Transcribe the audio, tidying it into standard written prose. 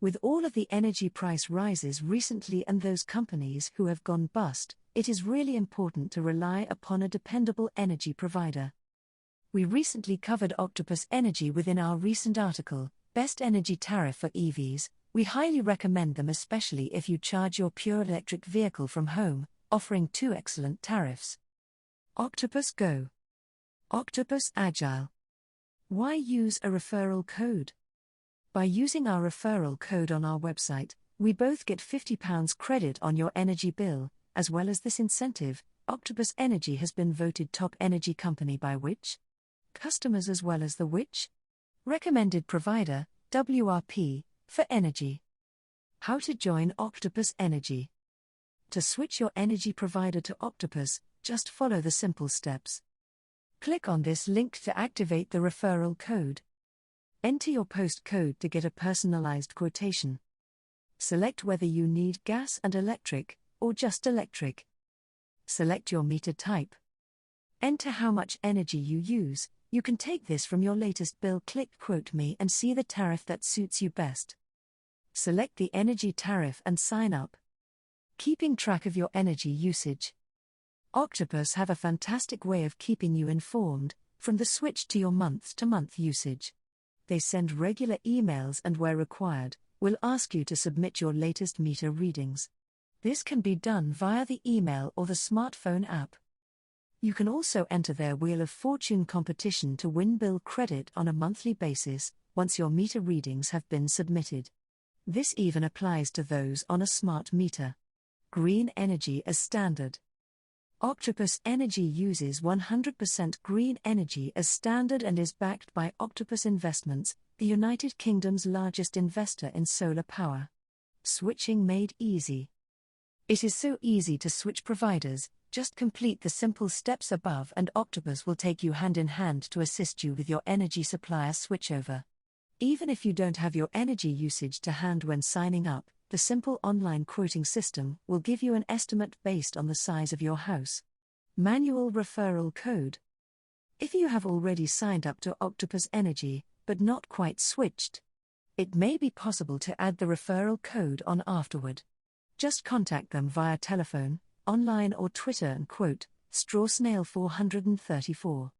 With all of the energy price rises recently and those companies who have gone bust, it is really important to rely upon a dependable energy provider. We recently covered Octopus Energy within our recent article, Best Energy Tariff for EVs. We highly recommend them, especially if you charge your pure electric vehicle from home, offering 2 excellent tariffs. Octopus Go. Octopus Agile. Why use a referral code? By using our referral code on our website, we both get £50 credit on your energy bill. As well as this incentive, Octopus Energy has been voted top energy company by which? Customers as well as the which? Recommended provider, WRP, for energy. How to join Octopus Energy. To switch your energy provider to Octopus, just follow the simple steps. Click on this link to activate the referral code. Enter your postcode to get a personalized quotation. Select whether you need gas and electric, or just electric. Select your meter type. Enter how much energy you use. You can take this from your latest bill. Click Quote Me and see the tariff that suits you best. Select the energy tariff and sign up. Keeping track of your energy usage. Octopus have a fantastic way of keeping you informed, from the switch to your month-to-month usage. They send regular emails and, where required, will ask you to submit your latest meter readings. This can be done via the email or the smartphone app. You can also enter their Wheel of Fortune competition to win bill credit on a monthly basis, once your meter readings have been submitted. This even applies to those on a smart meter. Green energy as standard. Octopus Energy uses 100% green energy as standard and is backed by Octopus Investments, the United Kingdom's largest investor in solar power. Switching made easy. It is so easy to switch providers. Just complete the simple steps above and Octopus will take you hand in hand to assist you with your energy supplier switchover. Even if you don't have your energy usage to hand when signing up, the simple online quoting system will give you an estimate based on the size of your house. Manual referral code. If you have already signed up to Octopus Energy, but not quite switched, it may be possible to add the referral code on afterward. Just contact them via telephone, online or Twitter and quote, *Snail434.